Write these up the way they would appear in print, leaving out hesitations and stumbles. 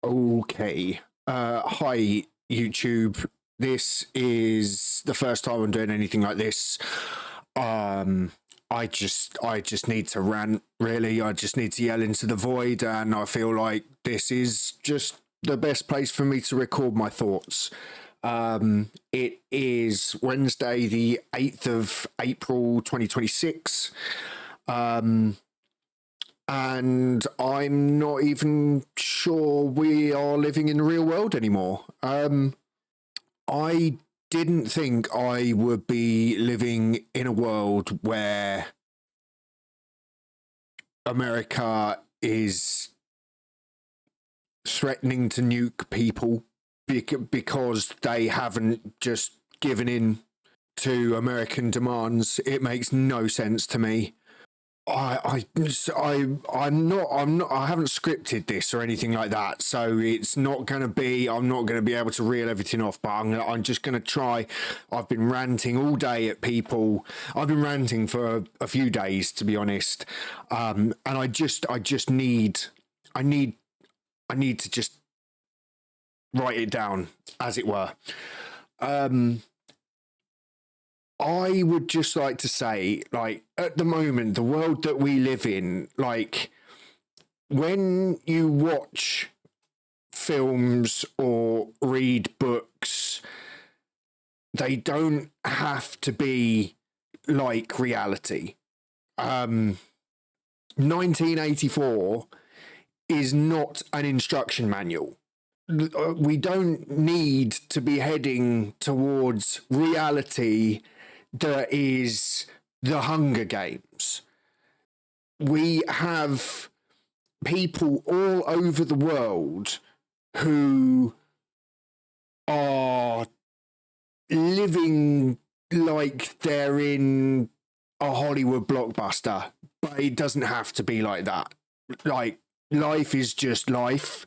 Okay. Hi, YouTube. This is the first time I'm doing anything like this. I just need to rant, really. I just need to yell into the void, and I feel like this is just the best place for me to record my thoughts. It is Wednesday, the 8th of April, 2026. And I'm not even sure we are living in the real world anymore. I didn't think I would be living in a world where America is threatening to nuke people because they haven't just given in to American demands. It makes no sense to me. I haven't scripted this or anything like that, so it's not going to be. I'm not going to be able to reel everything off, but I'm just going to try. I've been ranting all day at people. I've been ranting for a few days, to be honest, and I need to just write it down, as it were. I would just like to say, like, at the moment, the world that we live in, like, when you watch films or read books, they don't have to be like reality. 1984 is not an instruction manual. We don't need to be heading towards reality that is the Hunger Games. We have people all over the world who are living like they're in a Hollywood blockbuster, but it doesn't have to be like that. Like, life is just life.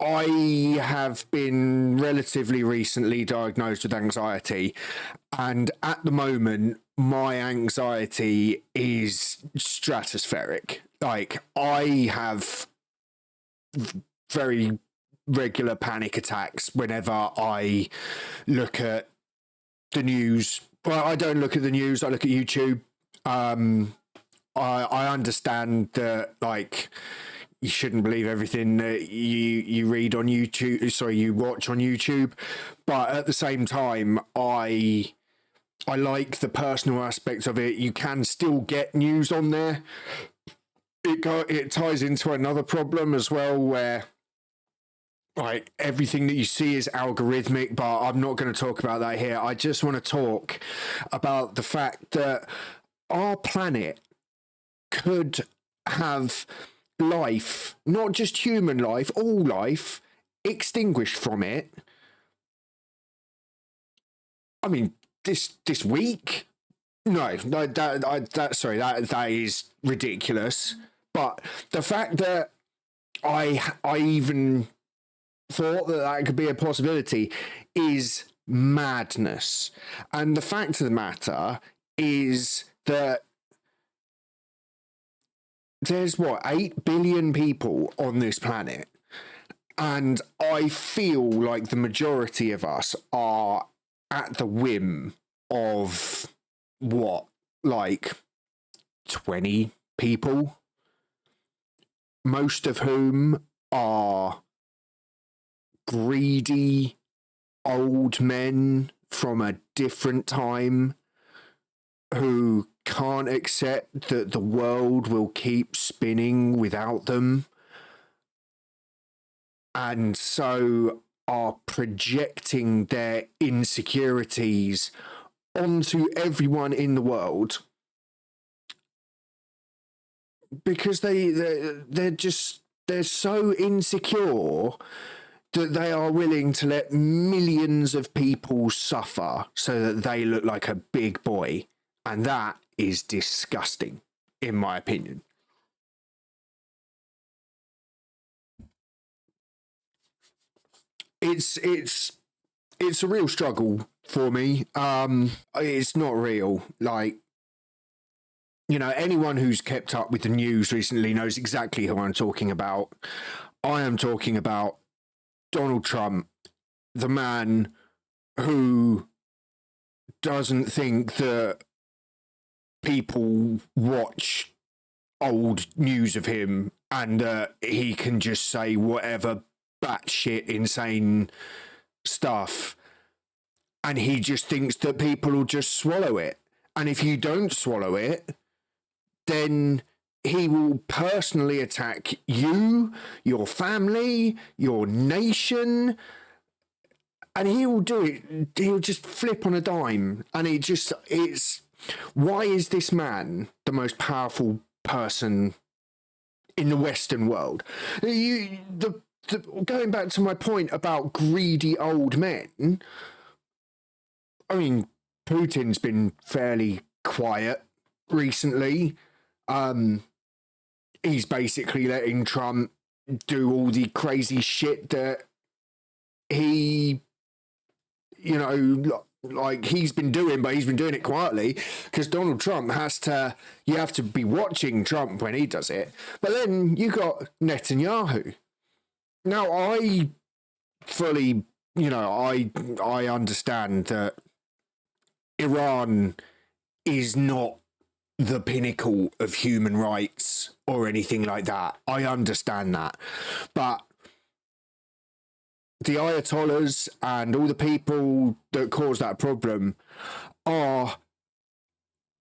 I have been relatively recently diagnosed with anxiety, and at the moment, my anxiety is stratospheric. Like, I have very regular panic attacks whenever I look at the news. Well, I don't look at the news, I look at YouTube. I understand that, like, you shouldn't believe everything that you read on YouTube. Sorry, you watch on YouTube. But at the same time, I like the personal aspect of it. You can still get news on there. It ties into another problem as well, where, like, everything that you see is algorithmic. But I'm not going to talk about that here. I just want to talk about the fact that our planet could have life, not just human life, all life, extinguished from it. I mean, this week? No, that is ridiculous. But the fact that I even thought that could be a possibility is madness. And the fact of the matter is that there's 8 billion people on this planet, and I feel like the majority of us are at the whim of 20 people, most of whom are greedy old men from a different time who can't accept that the world will keep spinning without them, and so are projecting their insecurities onto everyone in the world because they're so insecure that they are willing to let millions of people suffer so that they look like a big boy. And that is disgusting, in my opinion. It's a real struggle for me. It's not real. Like, you know, anyone who's kept up with the news recently knows exactly who I'm talking about. I am talking about Donald Trump, the man who doesn't think that people watch old news of him and he can just say whatever batshit insane stuff, and he just thinks that people will just swallow it. And if you don't swallow it, then he will personally attack you, your family, your nation, and he will do it. He'll just flip on a dime. And it's why is this man the most powerful person in the Western world? Going back to my point about greedy old men, I mean, Putin's been fairly quiet recently. He's basically letting Trump do all the crazy shit that he, like he's been doing, but he's been doing it quietly because Donald Trump you have to be watching Trump when he does it. But then you got Netanyahu. Now, I fully, I understand that Iran is not the pinnacle of human rights or anything like that. I understand that. But the Ayatollahs and all the people that cause that problem are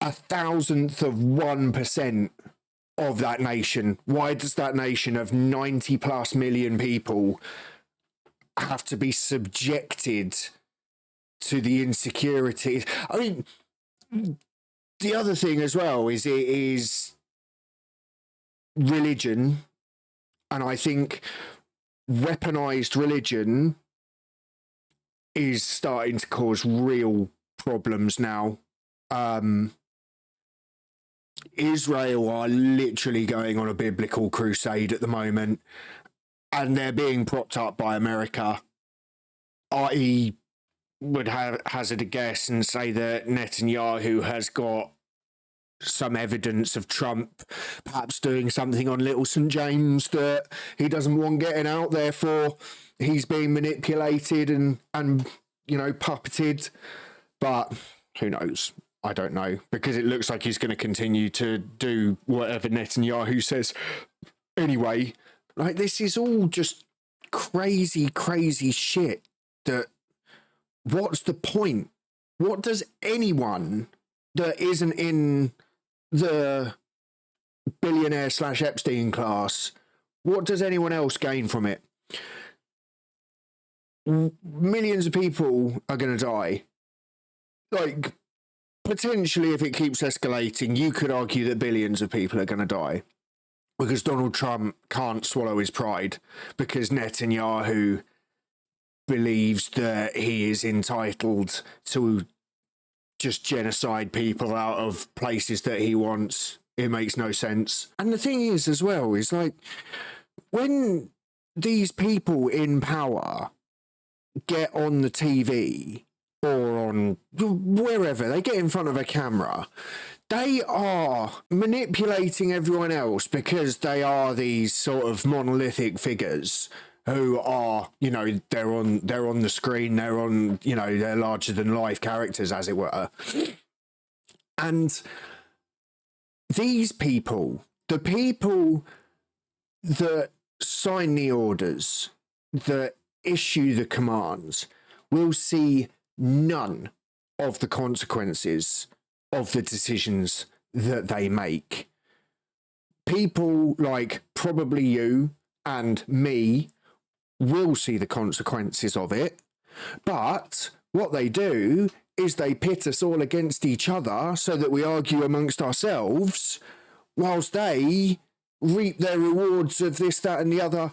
1,000,000% of that nation. Why does that nation of 90 plus million people have to be subjected to the insecurities? I mean, the other thing as well is it is religion, and I think weaponized religion is starting to cause real problems now. Israel are literally going on a biblical crusade at the moment, and they're being propped up by America. I would hazard a guess and say that Netanyahu has got some evidence of Trump perhaps doing something on Little St. James that he doesn't want getting out, therefore he's being manipulated and puppeted. But who knows? I don't know, because it looks like he's going to continue to do whatever Netanyahu says anyway. Like, this is all just crazy shit. That what's the point? What does anyone that isn't in the billionaire / Epstein class, what does anyone else gain from it? Millions of people are going to die. Like, potentially, if it keeps escalating, you could argue that billions of people are going to die because Donald Trump can't swallow his pride, because Netanyahu believes that he is entitled to just genocide people out of places that he wants. It makes no sense. And the thing is, as well, is like, when these people in power get on the TV or on wherever, they get in front of a camera, they are manipulating everyone else because they are these sort of monolithic figures who are, they're on the screen, they're larger than life characters, as it were. And these people, the people that sign the orders, that issue the commands, will see none of the consequences of the decisions that they make. People like probably you and me will see the consequences of it, but what they do is they pit us all against each other so that we argue amongst ourselves, whilst they reap their rewards of this, that and the other,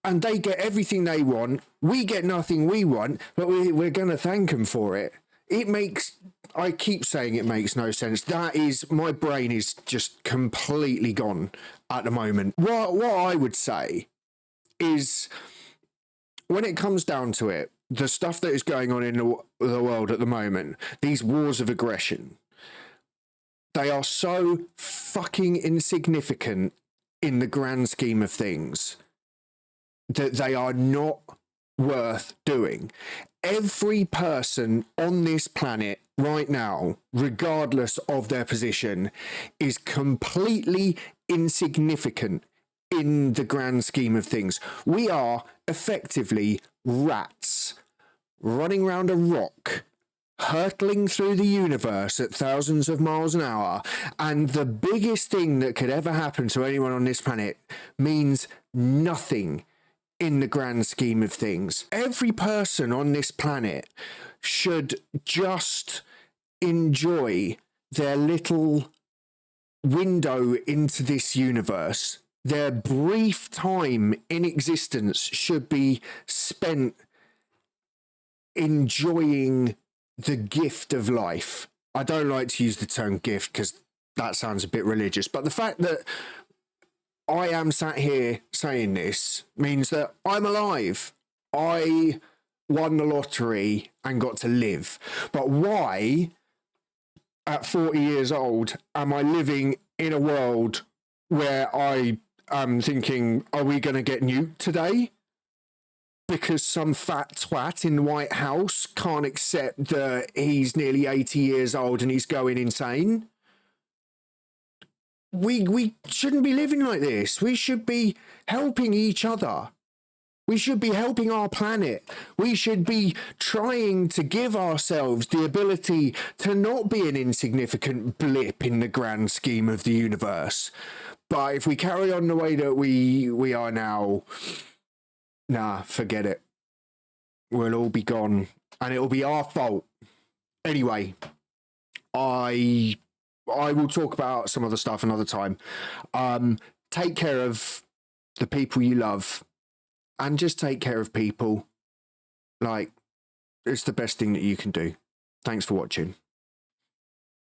and they get everything they want. We get nothing we want, but we're going to thank them for it. I keep saying it makes no sense. My brain is just completely gone at the moment. What I would say is, when it comes down to it, the stuff that is going on in the world at the moment, these wars of aggression, they are so fucking insignificant in the grand scheme of things that they are not worth doing. Every person on this planet right now, regardless of their position, is completely insignificant in the grand scheme of things. We are effectively rats running around a rock, hurtling through the universe at thousands of miles an hour, and the biggest thing that could ever happen to anyone on this planet means nothing in the grand scheme of things. Every person on this planet should just enjoy their little window into this universe. Their brief time in existence should be spent enjoying the gift of life. I don't like to use the term gift because that sounds a bit religious, but the fact that I am sat here saying this means that I'm alive. I won the lottery and got to live. But why, at 40 years old, am I living in a world where I am thinking, are we going to get nuked today? Because some fat twat in the White House can't accept that he's nearly 80 years old and he's going insane? We shouldn't be living like this. We should be helping each other. We should be helping our planet. We should be trying to give ourselves the ability to not be an insignificant blip in the grand scheme of the universe. But if we carry on the way that we are now, nah, forget it. We'll all be gone, and it'll be our fault. Anyway, I will talk about some other stuff another time. Take care of the people you love, and just take care of people. Like, it's the best thing that you can do. Thanks for watching.